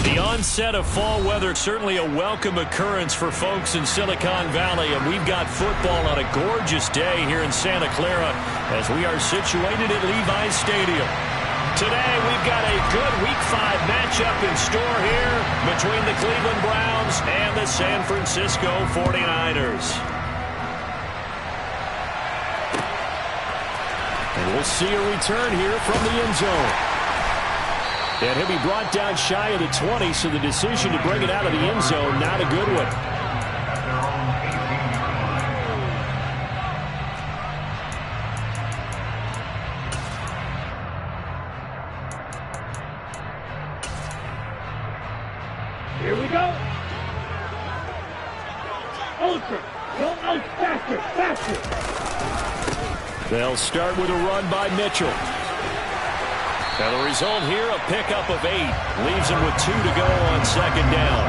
The onset of fall weather, certainly a welcome occurrence for folks in Silicon Valley, and we've got football on a gorgeous day here in Santa Clara as we are situated at Levi's Stadium. Today we've got a good Week 5 matchup in store here between the Cleveland Browns and the San Francisco 49ers. And we'll see a return here from the end zone. And he'll be brought down shy of the 20, so the decision to bring it out of the end zone, not a good one. Here we go. Ultra. Go out faster, faster. They'll start with a run by Mitchell. Now the result here, a pickup of 8. Leaves him with 2 to go on second down.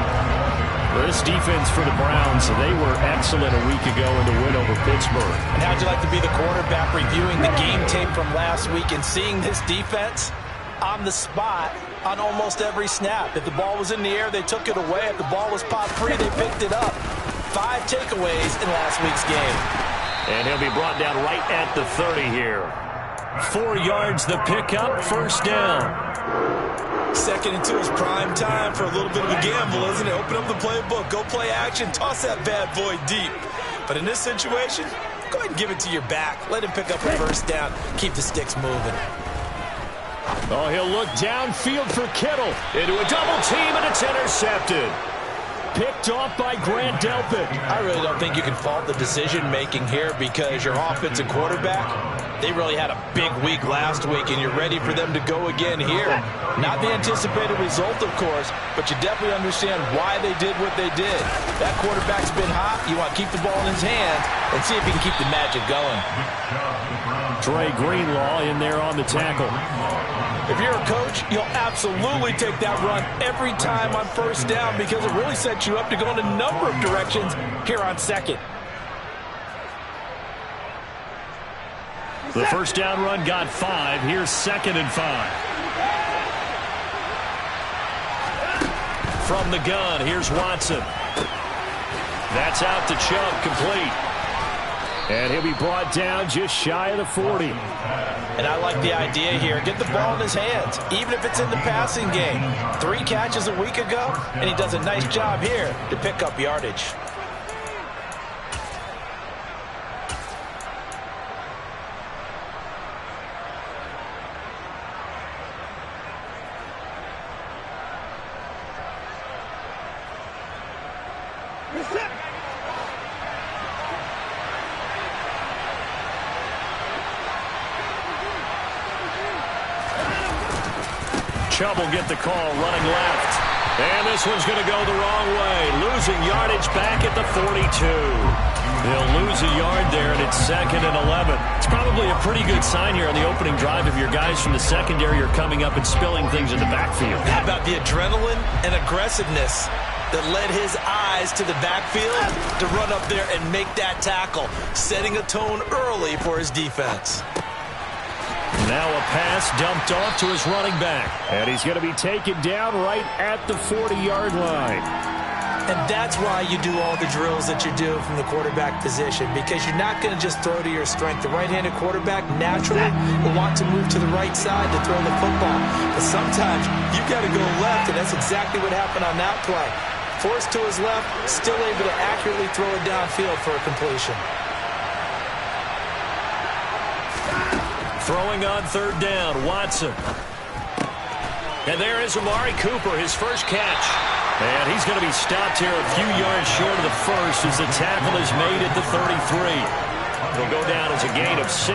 This defense for the Browns, they were excellent a week ago in the win over Pittsburgh. And how'd you like to be the quarterback reviewing the game tape from last week and seeing this defense on the spot on almost every snap? If the ball was in the air, they took it away. If the ball was popped free, they picked it up. 5 takeaways in last week's game. And he'll be brought down right at the 30 here. 4 yards the pickup, first down. 2nd and 2 is prime time for a little bit of a gamble, isn't it? Open up the playbook, go play action, toss that bad boy deep. But in this situation, go ahead and give it to your back. Let him pick up a first down. Keep the sticks moving. Oh, he'll look downfield for Kittle. Into a double team, and it's intercepted. Picked off by Grant Delpit. I really don't think you can fault the decision-making here because your offensive quarterback, they really had a big week last week, and you're ready for them to go again here. Not the anticipated result, of course, but you definitely understand why they did what they did. That quarterback's been hot. You want to keep the ball in his hands and see if he can keep the magic going. Dre Greenlaw in there on the tackle. If you're a coach, you'll absolutely take that run every time on first down because it really sets you up to go in a number of directions here on second. The first down run got 5. Here's 2nd and 5. From the gun, here's Watson. That's out to Chubb, complete. And he'll be brought down just shy of the 40. And I like the idea here. Get the ball in his hands, even if it's in the passing game. 3 catches a week ago, and he does a nice job here to pick up yardage. Chubb will get the call, running left. And this one's going to go the wrong way. Losing yardage back at the 42. They'll lose a yard there, and it's 2nd and 11. It's probably a pretty good sign here on the opening drive if your guys from the secondary are coming up and spilling things in the backfield. How about the adrenaline and aggressiveness that led his eyes to the backfield to run up there and make that tackle, setting a tone early for his defense. Now a pass dumped off to his running back. And he's going to be taken down right at the 40-yard line. And that's why you do all the drills that you do from the quarterback position, because you're not going to just throw to your strength. The right-handed quarterback naturally will want to move to the right side to throw the football. But sometimes you've got to go left, and that's exactly what happened on that play. Forced to his left, still able to accurately throw it downfield for a completion. Throwing on 3rd down, Watson. And there is Amari Cooper, his first catch. And he's going to be stopped here a few yards short of the first as the tackle is made at the 33. It'll go down as a gain of 6,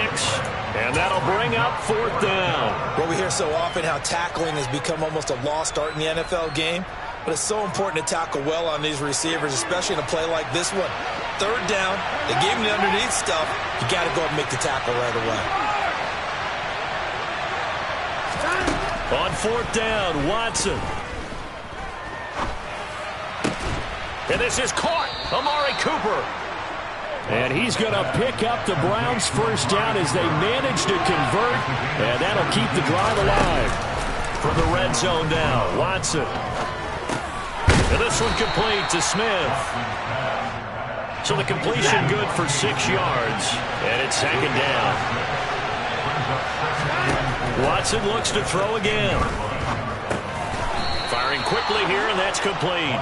and that'll bring up 4th down. Well, we hear so often how tackling has become almost a lost art in the NFL game, but it's so important to tackle well on these receivers, especially in a play like this one. 3rd down, they gave him the underneath stuff. You got to go and make the tackle right away. On 4th down, Watson. And this is caught. Amari Cooper. And he's going to pick up the Browns' first down as they manage to convert. And that'll keep the drive alive. From the red zone now, Watson. And this one complete to Smith. So the completion good for 6 yards. And it's second down. Watson looks to throw again. Firing quickly here, and that's complete.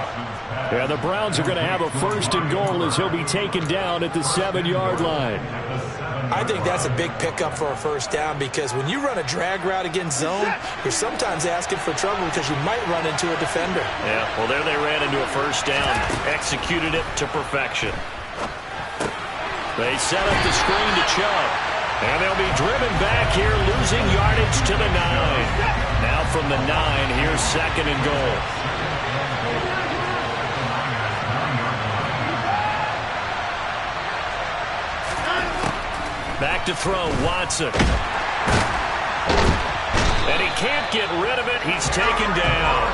Yeah, the Browns are going to have a first and goal as he'll be taken down at the 7-yard line. I think that's a big pickup for a first down because when you run a drag route against zone, you're sometimes asking for trouble because you might run into a defender. Yeah, well, there they ran into a first down. Executed it to perfection. They set up the screen to Chubb. And they'll be driven back here, losing yardage to the 9. Now from the 9, here's second and goal. Back to throw, Watson. And he can't get rid of it. He's taken down.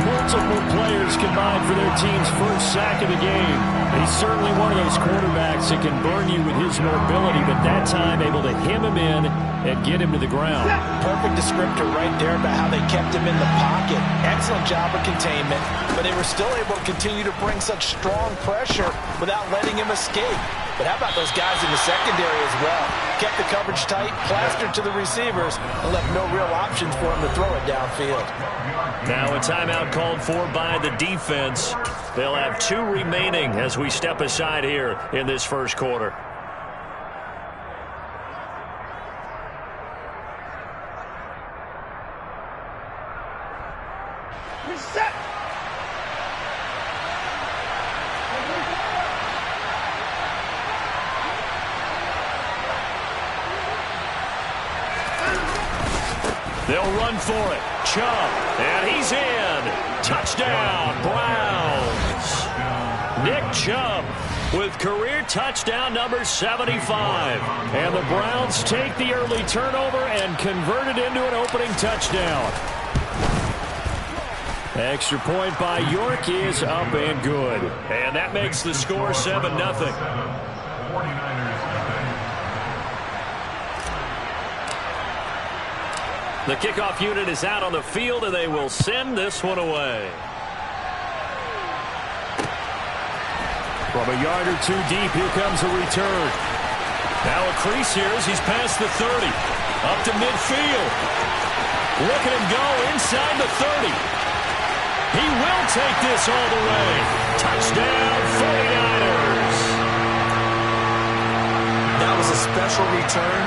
Multiple players combined for their team's first sack of the game. He's certainly one of those quarterbacks that can burn you with his mobility, but that time able to hem him in and get him to the ground. Perfect descriptor right there about how they kept him in the pocket. Excellent job of containment, but they were still able to continue to bring such strong pressure without letting him escape. But how about those guys in the secondary as well? Kept the coverage tight, plastered to the receivers, and left no real options for him to throw it downfield. Now a timeout called for by the defense. They'll have 2 remaining as we step aside here in this first quarter. Reset. They'll run for it. Chubb, and he's in. Touchdown, Browns. Nick Chubb with career touchdown number 75. And the Browns take the early turnover and convert it into an opening touchdown. Extra point by York is up and good. And that makes the score 7-0. The kickoff unit is out on the field, and they will send this one away. From a yard or 2 deep, here comes a return. Now a crease here as he's past the 30. Up to midfield. Look at him go inside the 30. He will take this all the way. Touchdown, 49ers. That was a special return,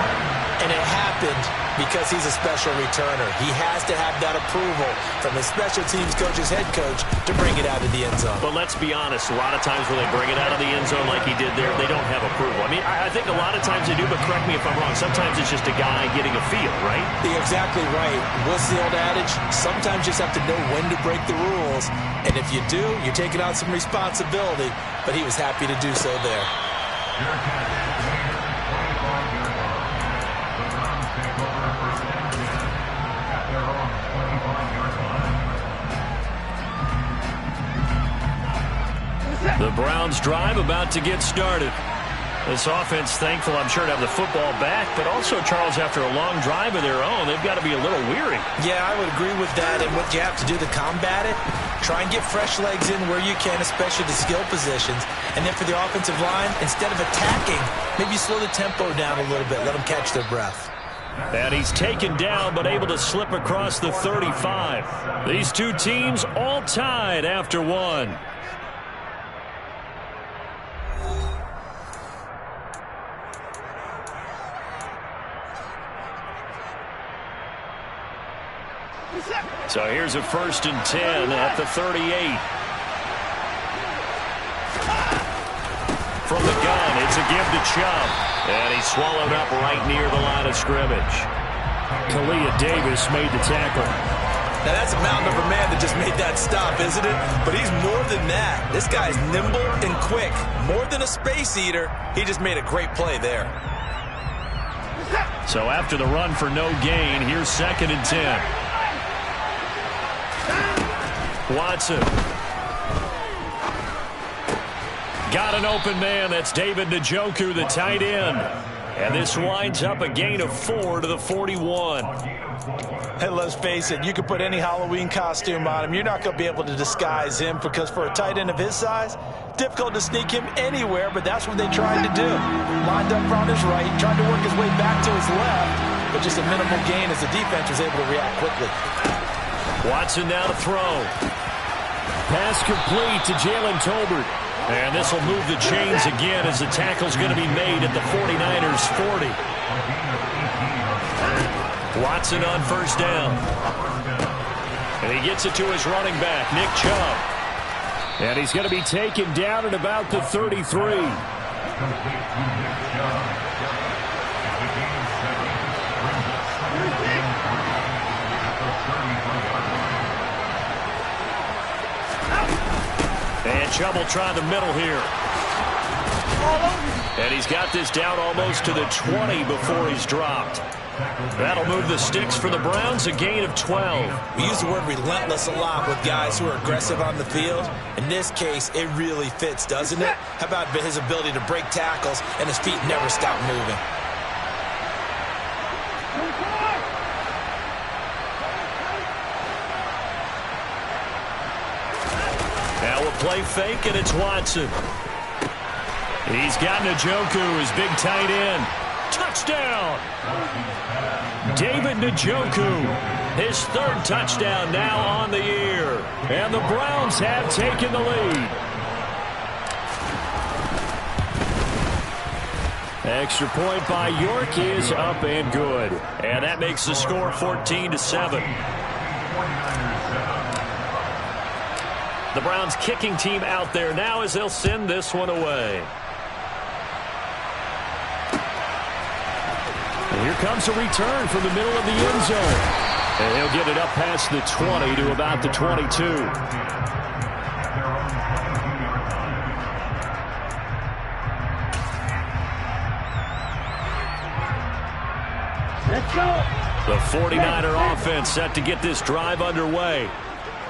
and it happened because he's a special returner. He has to have that approval from his special teams coach's head coach to bring it out of the end zone. But let's be honest, a lot of times when they bring it out of the end zone like he did there, they don't have approval. I mean, I think a lot of times they do, but correct me if I'm wrong. Sometimes it's just a guy getting a feel, right? You're exactly right. What's the old adage? Sometimes you just have to know when to break the rules. And if you do, you're taking on some responsibility. But he was happy to do so there. The Browns drive about to get started. This offense thankful, I'm sure, to have the football back, but also, Charles, after a long drive of their own, they've got to be a little weary. Yeah, I would agree with that. And what you have to do to combat it, try and get fresh legs in where you can, especially the skill positions. And then for the offensive line, instead of attacking, maybe slow the tempo down a little bit. Let them catch their breath. And he's taken down, but able to slip across the 35. These two teams all tied after one. So here's a 1st and 10 at the 38. From the gun, it's a give to Chubb. And he's swallowed up right near the line of scrimmage. Kalia Davis made the tackle. Now that's a mountain of a man that just made that stop, isn't it? But he's more than that. This guy's nimble and quick. More than a space eater, he just made a great play there. So after the run for no gain, here's 2nd and 10. Watson. Got an open man. That's David Njoku, the tight end. And this winds up a gain of 4 to the 41. Hey, let's face it, you can put any Halloween costume on him. You're not going to be able to disguise him because for a tight end of his size, difficult to sneak him anywhere, but that's what they tried to do. Lined up on his right, tried to work his way back to his left, but just a minimal gain as the defense was able to react quickly. Watson now to throw. Pass complete to Jalen Tolbert. And this will move the chains again as the tackle's going to be made at the 49ers 40. Watson on first down. And he gets it to his running back, Nick Chubb. And he's going to be taken down at about the 33. And Chubb will try the middle here. And he's got this down almost to the 20 before he's dropped. That'll move the sticks for the Browns, a gain of 12. We use the word relentless a lot with guys who are aggressive on the field. In this case, it really fits, doesn't it? How about his ability to break tackles and his feet never stop moving? Now we'll play fake, and it's Watson. He's got Njoku, his big tight end. Touchdown! David Njoku, his third touchdown now on the year. And the Browns have taken the lead. Extra point by York is up and good. And that makes the score 14-7. The Browns kicking team out there now as they'll send this one away. And here comes a return from the middle of the end zone. And he'll get it up past the 20 to about the 22. Let's go. The 49er offense set to get this drive underway.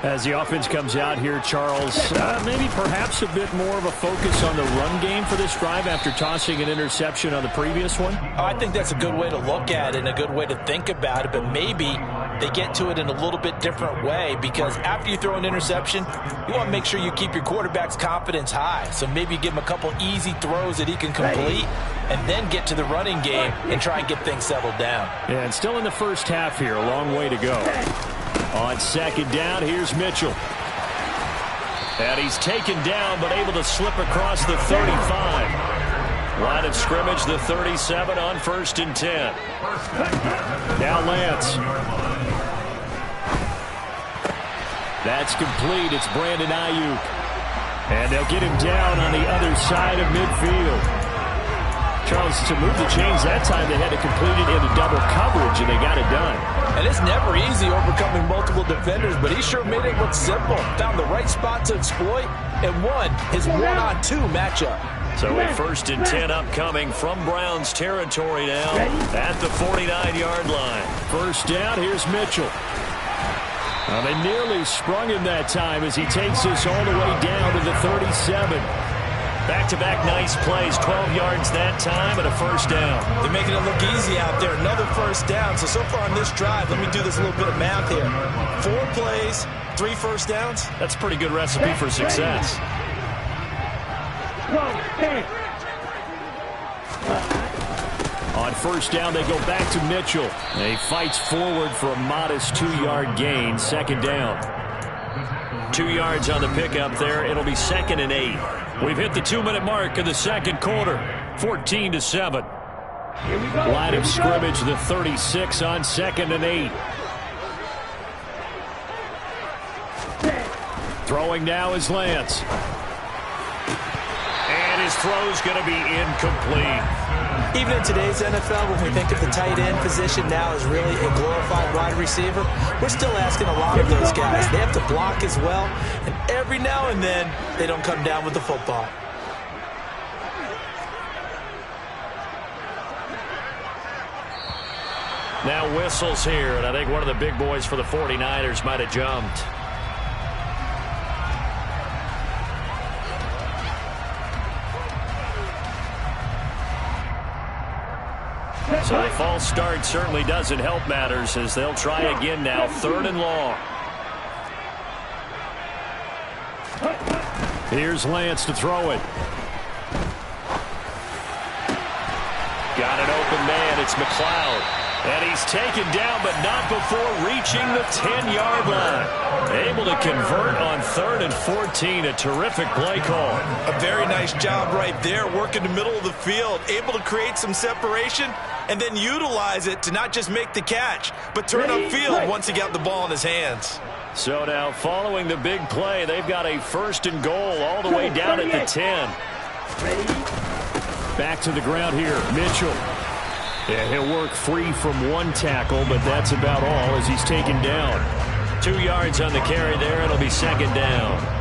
As the offense comes out here, Charles, maybe perhaps a bit more of a focus on the run game for this drive after tossing an interception on the previous one? I think that's a good way to look at it and a good way to think about it, but maybe they get to it in a little bit different way because after you throw an interception, you want to make sure you keep your quarterback's confidence high. So maybe give him a couple easy throws that he can complete and then get to the running game and try and get things settled down. Yeah, and still in the first half here, a long way to go. On second down, here's Mitchell. And he's taken down, but able to slip across the 35. Line of scrimmage, the 37 on 1st and 10. Now Lance. That's complete. It's Brandon Ayuk. And they'll get him down on the other side of midfield. Charles, to move the chains that time, they had to complete it into double coverage, and they got it done. And it's never easy overcoming multiple defenders, but he sure made it look simple. Found the right spot to exploit and won his one-on-two matchup. So a 1st and 10 upcoming from Browns territory now at the 49-yard line. First down, here's Mitchell. Well, they nearly sprung him that time as he takes this all the way down to the 37. Back-to-back nice plays, 12 yards that time and a 1st down. They're making it look easy out there. Another 1st down. So far on this drive, let me do this little bit of math here. 4 plays, 3 1st downs. That's a pretty good recipe for success. On 1st down, they go back to Mitchell. He fights forward for a modest 2-yard gain, 2nd down. 2 yards on the pickup there. It'll be 2nd and 8. We've hit the 2-minute mark in the second quarter, 14-7. Line of scrimmage, the 36 on 2nd and 8. Throwing now is Lance. And his throw's going to be incomplete. Even in today's NFL, when we think of the tight end position now as really a glorified wide receiver, we're still asking a lot of those guys. They have to block as well, and every now and then, they don't come down with the football. Now whistles here, and I think one of the big boys for the 49ers might have jumped. So the false start certainly doesn't help matters as they'll try again now, 3rd and long. Here's Lance to throw it. Got an open man. It's McLeod. And he's taken down, but not before reaching the 10-yard line. Able to convert on 3rd and 14. A terrific play call. A very nice job right there, working the middle of the field, able to create some separation and then utilize it to not just make the catch, but turn upfield once he got the ball in his hands. So now following the big play, they've got a 1st and goal all the way down at the 10. Back to the ground here, Mitchell. Yeah, he'll work free from 1 tackle, but that's about all as he's taken down. 2 yards on the carry there. It'll be 2nd down.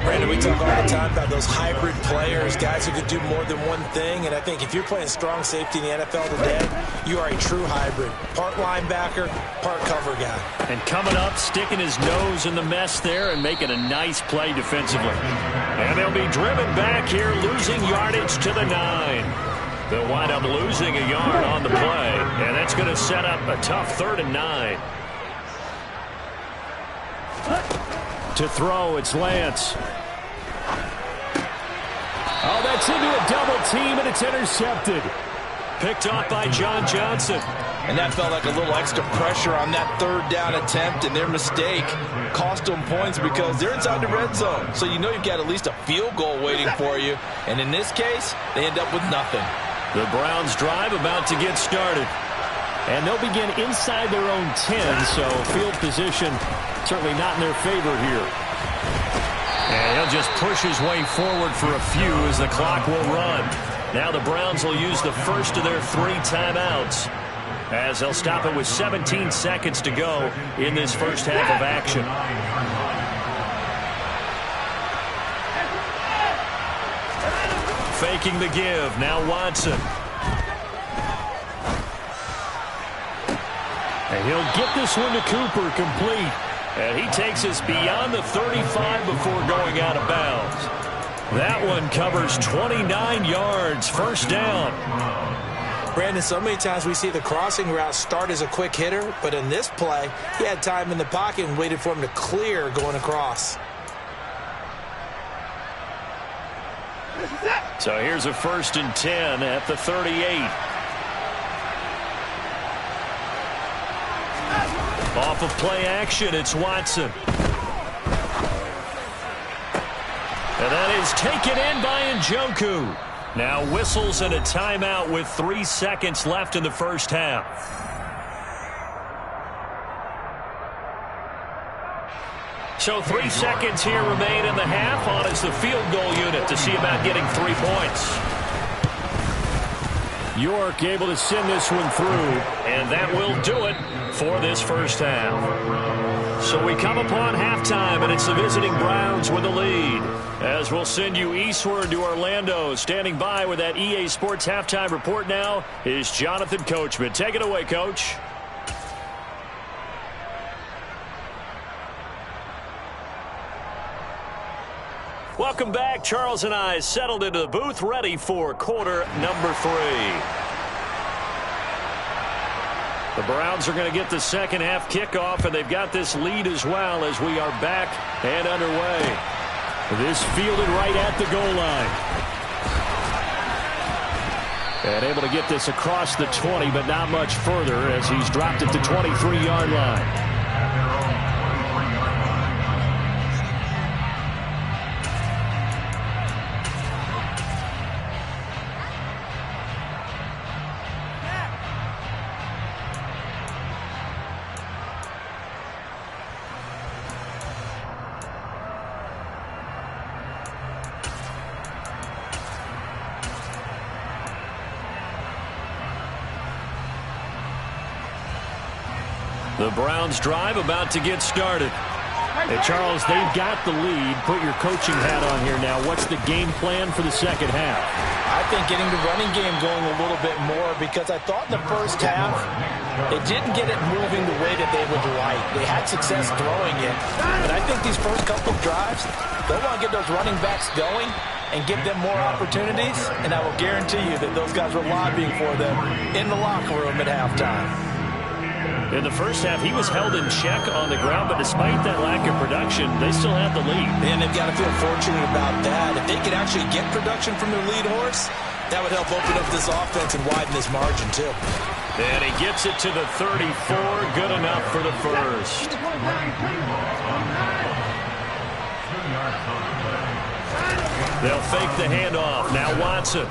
Brandon, we talk all the time about those hybrid players, guys who could do more than one thing, and I think if you're playing strong safety in the NFL today, you are a true hybrid. Part linebacker, part cover guy. And coming up, sticking his nose in the mess there and making a nice play defensively. And they'll be driven back here, losing yardage to the 9. They'll wind up losing a yard on the play, and that's going to set up a tough 3rd and 9. To throw, it's Lance. Oh, that's into a double team, and it's intercepted. Picked off by John Johnson. And that felt like a little extra pressure on that 3rd down attempt, and their mistake cost them points because they're inside the red zone. So you know you've got at least a field goal waiting for you. And in this case, they end up with nothing. The Browns drive about to get started. And they'll begin inside their own 10, so field position certainly not in their favor here. And he'll just push his way forward for a few as the clock will run. Now the Browns will use the first of their 3 timeouts as they'll stop it with 17 seconds to go in this first half of action. Faking the give. Now Watson. And he'll get this one to Cooper complete. And he takes us beyond the 35 before going out of bounds. That one covers 29 yards. First down. Brandon, so many times we see the crossing route start as a quick hitter, but in this play, he had time in the pocket and waited for him to clear going across. So here's a 1st and 10 at the 38. Off of play action, it's Watson. And that is taken in by Njoku. Now whistles and a timeout with 3 seconds left in the first half. So 3 seconds here remain in the half. On is the field goal unit to see about getting 3 points. York able to send this one through, and that will do it for this first half. So we come upon halftime, and it's the visiting Browns with the lead. As we'll send you eastward to Orlando. Standing by with that EA Sports halftime report now is Jonathan Coachman. Take it away, Coach. Welcome back. Charles and I settled into the booth, ready for quarter number 3. The Browns are going to get the second half kickoff, and they've got this lead as well as we are back and underway. This fielded right at the goal line. And able to get this across the 20, but not much further as he's dropped at the 23-yard line. The Browns drive about to get started. Hey, Charles, they've got the lead. Put your coaching hat on here now. What's the game plan for the second half? I think getting the running game going a little bit more because I thought in the first half they didn't get it moving the way that they would like. They had success throwing it. But I think these first couple of drives, they'll want to get those running backs going and give them more opportunities, and I will guarantee you that those guys were lobbying for them in the locker room at halftime. In the first half, he was held in check on the ground, but despite that lack of production, they still have the lead. And they've got to feel fortunate about that. If they could actually get production from their lead horse, that would help open up this offense and widen this margin, too. And he gets it to the 34. Good enough for the first. They'll fake the handoff. Now Watson.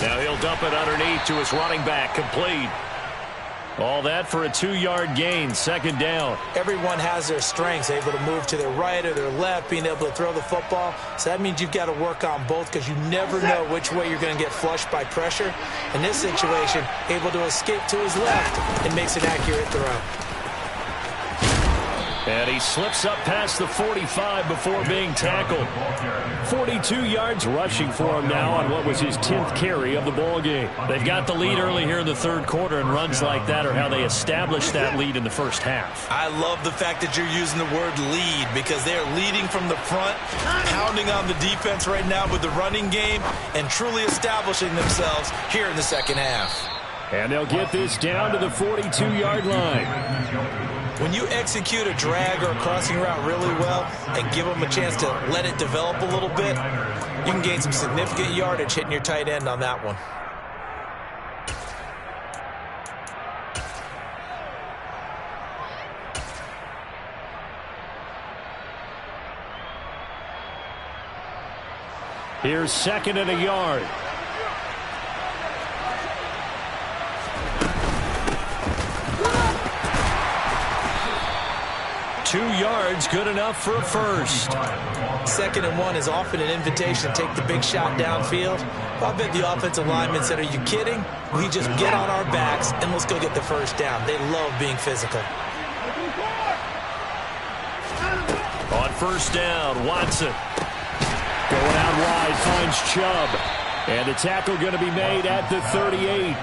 Now he'll dump it underneath to his running back. Complete. All that for a 2-yard gain. Second down. Everyone has their strengths, able to move to their right or their left, being able to throw the football. So that means you've got to work on both because you never know which way you're going to get flushed by pressure. In this situation, able to escape to his left and makes an accurate throw. And he slips up past the 45 before being tackled. 42 yards rushing for him now on what was his 10th carry of the ball game. They've got the lead early here in the third quarter, and runs like that are how they established that lead in the first half. I love the fact that you're using the word lead because they're leading from the front, pounding on the defense right now with the running game, and truly establishing themselves here in the second half. And they'll get this down to the 42-yard line. When you execute a drag or a crossing route really well and give them a chance to let it develop a little bit, you can gain some significant yardage hitting your tight end on that one. Here's second and a yard. Two yards, good enough for a first. Second and one is often an invitation to take the big shot downfield. I bet the offensive lineman said, are you kidding? We just get on our backs and let's go get the first down. They love being physical. On first down, Watson. Going out wide, finds Chubb. And the tackle going to be made at the 38.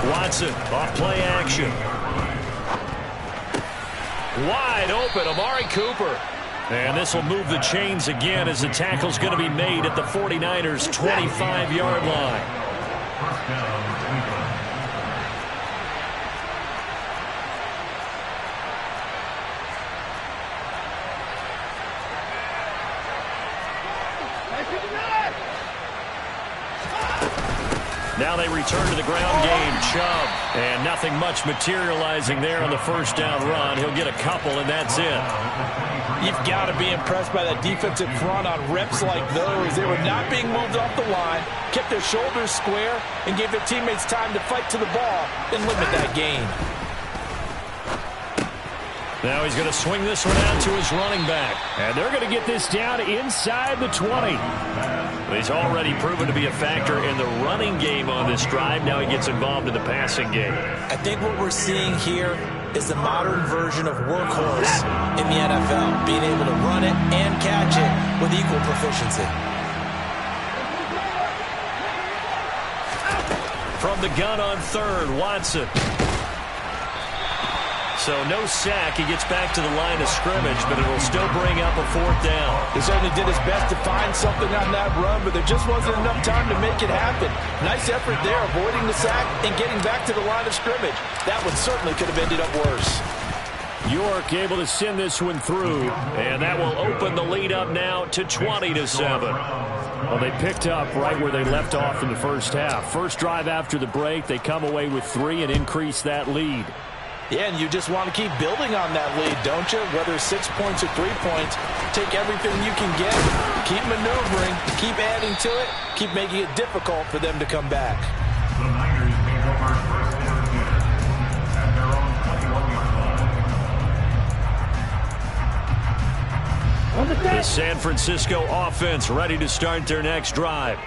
Watson off play action. Wide open, Amari Cooper. And this will move the chains again as the tackle's going to be made at the 49ers' 25-yard line. Now they return to the ground game. Chubb. And nothing much materializing there on the first down run. He'll get a couple, and that's it. You've got to be impressed by that defensive front on reps like those. They were not being moved off the line, kept their shoulders square, and gave their teammates time to fight to the ball and limit that gain. Now he's going to swing this one out to his running back. And they're going to get this down inside the 20. He's already proven to be a factor in the running game on this drive. Now he gets involved in the passing game. I think what we're seeing here is the modern version of workhorse in the NFL, being able to run it and catch it with equal proficiency. From the gun on third, Watson. So no sack. He gets back to the line of scrimmage, but it'll still bring up a fourth down. He certainly did his best to find something on that run, but there just wasn't enough time to make it happen. Nice effort there, avoiding the sack and getting back to the line of scrimmage. That one certainly could have ended up worse. York able to send this one through, and that will open the lead up now to 20-7. Well, they picked up right where they left off in the first half. First drive after the break, they come away with 3 and increase that lead. Yeah, and you just want to keep building on that lead, don't you? Whether 6 points or 3 points, take everything you can get, keep maneuvering, keep adding to it, keep making it difficult for them to come back. The Niners take over first down at their own 21 yard line. The San Francisco offense ready to start their next drive.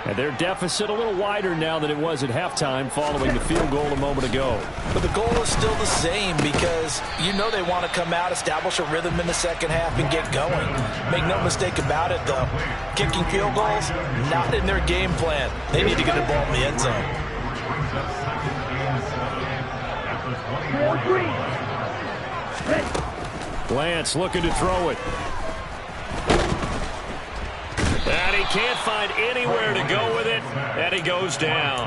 And their deficit a little wider now than it was at halftime following the field goal a moment ago. But the goal is still the same because you know they want to come out, establish a rhythm in the second half, and get going. Make no mistake about it, though. Kicking field goals, not in their game plan. They need to get the ball in the end zone. Ball green. Ready. Lance looking to throw it. And he can't find anywhere to go with it, and he goes down.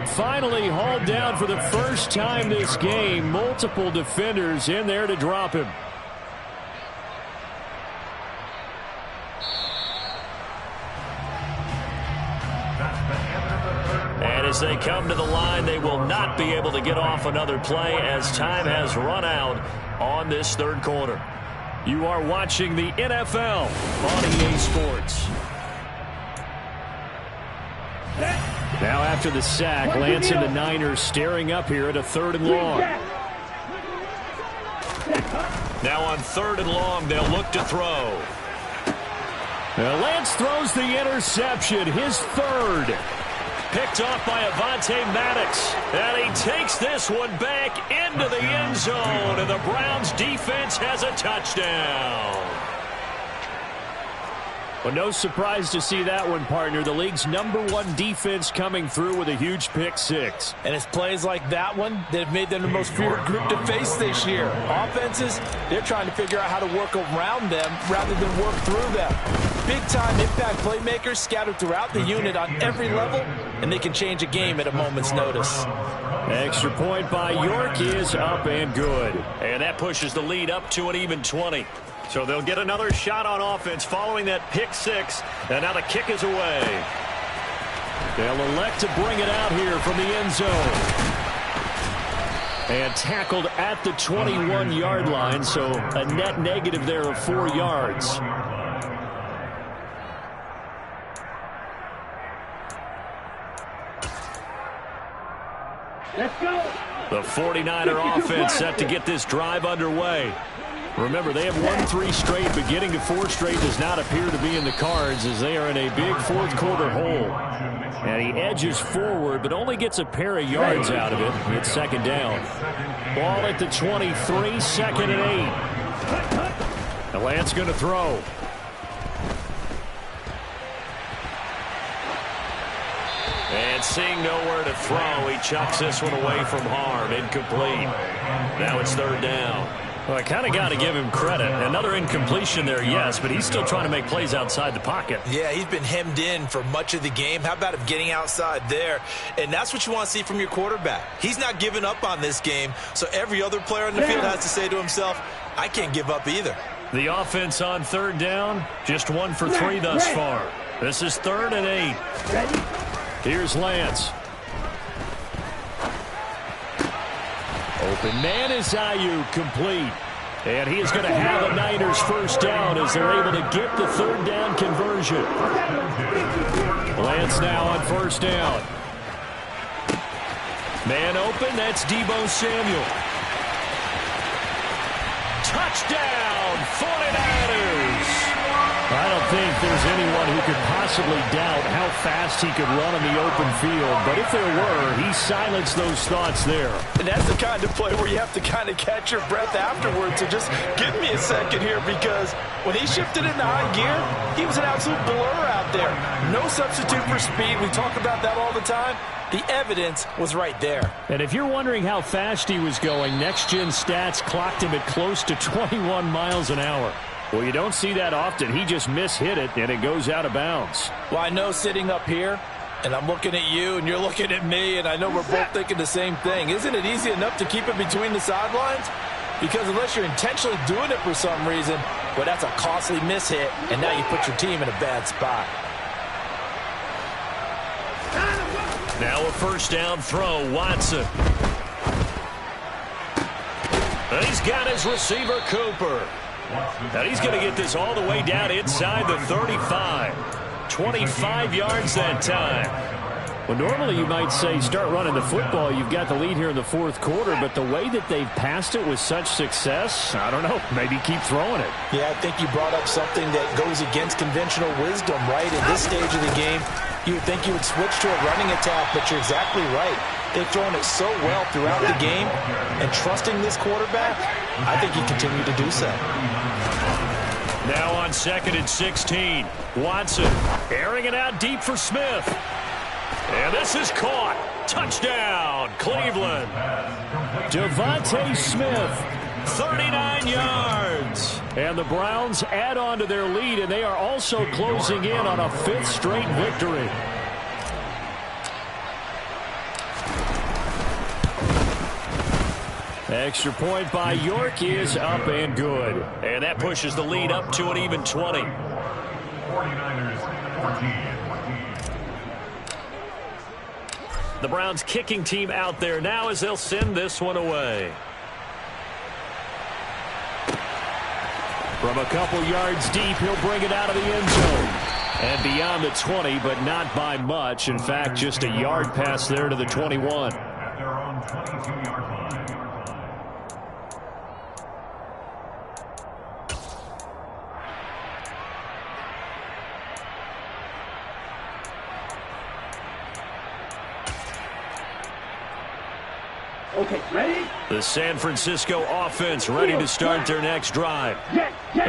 Finally hauled down for the first time this game. Multiple defenders in there to drop him. And as they come to the line, they will not be able to get off another play as time has run out on this third quarter. You are watching the NFL on EA Sports. Now after the sack, Lance and the Niners staring up here at a 3rd and long. Now on 3rd and long, they'll look to throw. Now Lance throws the interception, his 3rd. Picked off by Avonte Maddox. And he takes this one back into the end zone. And the Browns defense has a touchdown. Well, no surprise to see that one, partner. The league's #1 defense coming through with a huge pick 6. And it's plays like that one that have made them the most feared group to face this year. Offenses, they're trying to figure out how to work around them rather than work through them. Big-time impact playmakers scattered throughout the unit on every level, and they can change a game at a moment's notice. Extra point by York is up and good. And that pushes the lead up to an even 20. So they'll get another shot on offense following that pick 6. And now the kick is away. They'll elect to bring it out here from the end zone. And tackled at the 21-yard line, so a net negative there of 4 yards. Let's go. The 49er offense set to get this drive underway. Remember, they have won 3 straight, but getting to 4 straight does not appear to be in the cards as they are in a big 4th quarter hole. And he edges forward, but only gets a pair of yards out of it. It's 2nd down. Ball at the 23, 2nd and 8. And Lance going to throw. And seeing nowhere to throw, he chucks this one away from harm. Incomplete. Now it's 3rd down. Well, I kind of got to give him credit. Another incompletion there, yes, but he's still trying to make plays outside the pocket. Yeah, he's been hemmed in for much of the game. How about him getting outside there? And that's what you want to see from your quarterback. He's not giving up on this game, so every other player on the field has to say to himself, I can't give up either. The offense on 3rd down, just 1 for 3 thus far. This is 3rd and 8. Here's Lance. Open man is Ayuk, complete. And he is going to have a Niners first down as they're able to get the 3rd down conversion. Lance now on 1st down. Man open, that's Deebo Samuel. Touchdown, 49ers. I don't think there's anyone who could possibly doubt how fast he could run on the open field. But if there were, he silenced those thoughts there. And that's the kind of play where you have to kind of catch your breath afterwards. So just give me a second here, because when he shifted into high gear, he was an absolute blur out there. No substitute for speed. We talk about that all the time. The evidence was right there. And if you're wondering how fast he was going, next-gen stats clocked him at close to 21 miles an hour. Well, you don't see that often. He just mishit it, and it goes out of bounds. Well, I know sitting up here, and I'm looking at you, and you're looking at me, and I know we're both thinking the same thing. Isn't it easy enough to keep it between the sidelines? Because unless you're intentionally doing it for some reason, well, that's a costly mishit, and now you put your team in a bad spot. Now a first down throw, Watson. And he's got his receiver, Cooper. Now he's going to get this all the way down inside the 35. 25 yards that time. Well, normally you might say start running the football. You've got the lead here in the 4th quarter, but the way that they've passed it with such success, I don't know, maybe keep throwing it. Yeah, I think you brought up something that goes against conventional wisdom, right? In this stage of the game, you would think you would switch to a running attack, but you're exactly right. They've thrown it so well throughout the game, and trusting this quarterback, I think he continued to do so. Now on 2nd and 16, Watson airing it out deep for Smith. And this is caught. Touchdown, Cleveland. Devontae Smith, 39 yards. And the Browns add on to their lead, and they are also closing in on a 5th straight victory. Extra point by York is up and good. And that pushes the lead up to an even 20. 49ers 14. The Browns kicking team out there now as they'll send this one away. From a couple yards deep, he'll bring it out of the end zone. And beyond the 20, but not by much. In fact, just a yard pass there to the 21. At their own 22-yard line. Okay, ready? The San Francisco offense ready to start their next drive.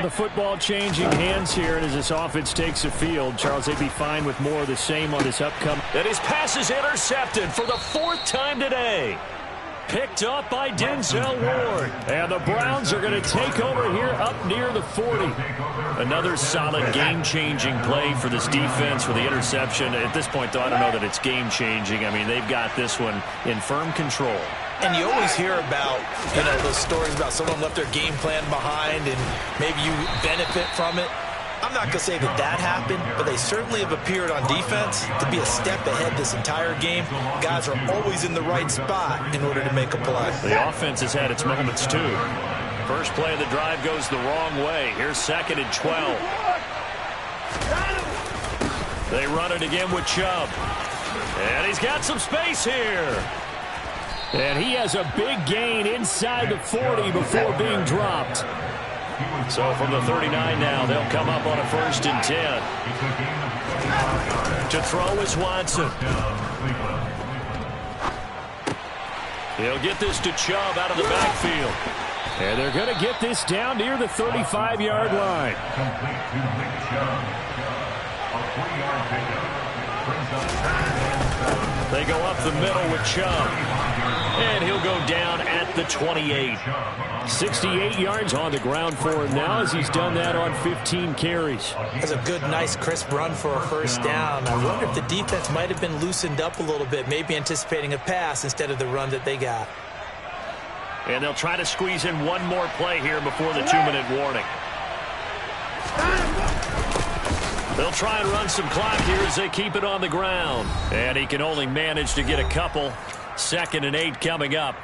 The football changing hands here, and as this offense takes the field, Charles, they'd be fine with more of the same on this upcoming. And his pass is intercepted for the 4th time today. Picked up by Denzel Ward. And the Browns are going to take over here up near the 40. Another solid game-changing play for this defense with the interception. At this point, though, I don't know that it's game-changing. I mean, they've got this one in firm control. And you always hear about, those stories about someone left their game plan behind and maybe you benefit from it. I'm not going to say that happened, but they certainly have appeared on defense to be a step ahead this entire game. Guys are always in the right spot in order to make a play. The offense has had its moments, too. First play of the drive goes the wrong way. Here's 2nd and 12. They run it again with Chubb. And he's got some space here. And he has a big gain inside the 40 before being dropped. So from the 39 now, they'll come up on a 1st and 10. To throw is Watson. He'll get this to Chubb out of the backfield. And they're going to get this down near the 35-yard line. Complete to Nick Chubb. A 3-yard pickup. Brings up 7. They go up the middle with Chubb. And he'll go down at the 28. 68 yards on the ground for him now as he's done that on 15 carries. That's a good, nice, crisp run for a 1st down. I wonder if the defense might have been loosened up a little bit, maybe anticipating a pass instead of the run that they got. And they'll try to squeeze in one more play here before the 2-minute warning. They'll try and run some clock here as they keep it on the ground. And he can only manage to get a couple. 2nd and 8 coming up.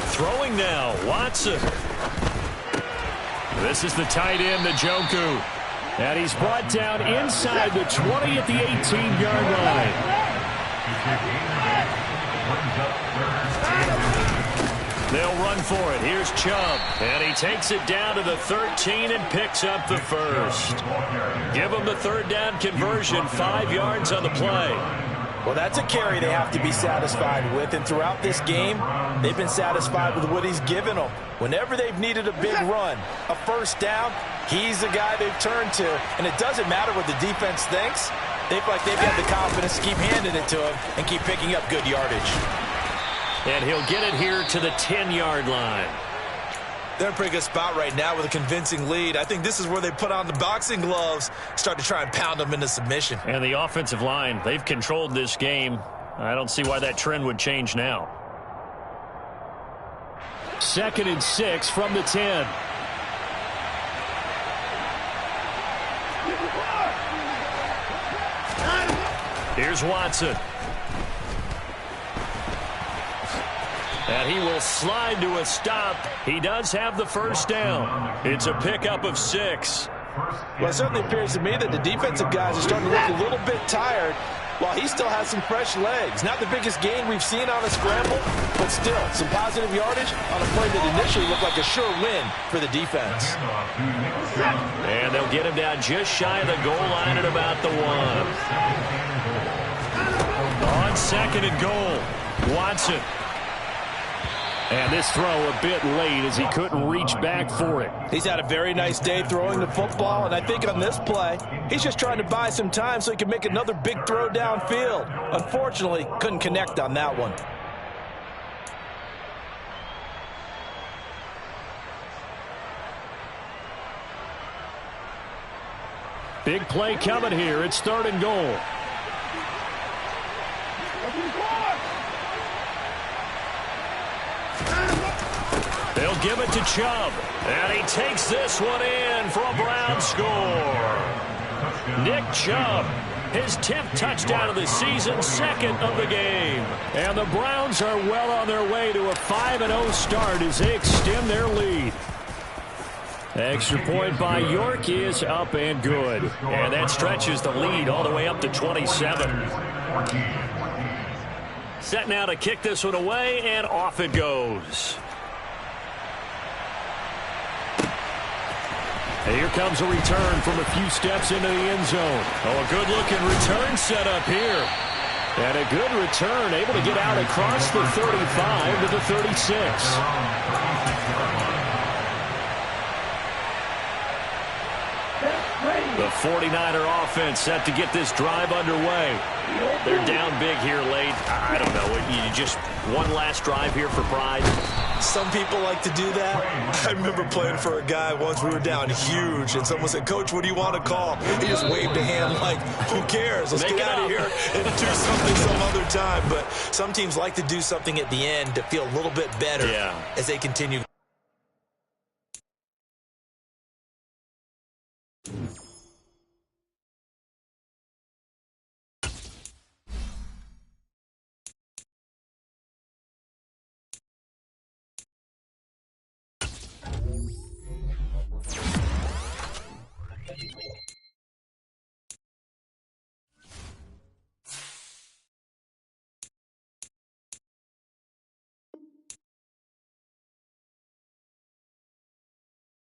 Throwing now, Watson. This is the tight end, Njoku. And he's brought down inside the 20 at the 18-yard line. They'll run for it. Here's Chubb. And he takes it down to the 13 and picks up the 1st. Give him the 3rd down conversion, 5 yards on the play. Well, that's a carry they have to be satisfied with. And throughout this game, they've been satisfied with what he's given them. Whenever they've needed a big run, a 1st down, he's the guy they've turned to. And it doesn't matter what the defense thinks. They feel like they've got the confidence to keep handing it to him and keep picking up good yardage. And he'll get it here to the 10-yard line. They're in a pretty good spot right now with a convincing lead. I think this is where they put on the boxing gloves, start to try and pound them into submission. And the offensive line, they've controlled this game. I don't see why that trend would change now. 2nd and 6 from the 10. Here's Watson. And he will slide to a stop. He does have the 1st down. It's a pickup of 6. Well, it certainly appears to me that the defensive guys are starting to look a little bit tired. Well, he still has some fresh legs. Not the biggest gain we've seen on a scramble, but still some positive yardage on a play that initially looked like a sure win for the defense. And they'll get him down just shy of the goal line at about the 1. On 2nd and goal, Watson. And this throw a bit late as he couldn't reach back for it. He's had a very nice day throwing the football, and I think on this play, he's just trying to buy some time so he can make another big throw downfield. Unfortunately, couldn't connect on that one. Big play coming here. It's 3rd and goal. They'll give it to Chubb. And he takes this one in for a Brown score. Nick Chubb, his 10th touchdown of the season, 2nd of the game. And the Browns are well on their way to a 5-0 start as they extend their lead. Extra point by York is up and good. And that stretches the lead all the way up to 27. Set now to kick this one away, and off it goes. And here comes a return from a few steps into the end zone. Oh, a good-looking return set up here. And a good return, able to get out across the 35 to the 36. The 49er offense set to get this drive underway. They're down big here late. I don't know. You just one last drive here for pride. Some people like to do that. I remember playing for a guy once. We were down huge, and someone said, "Coach, what do you want to call?" He just waved a hand like, who cares? Let's get out of here and do something some other time. But some teams like to do something at the end to feel a little bit better as they continue.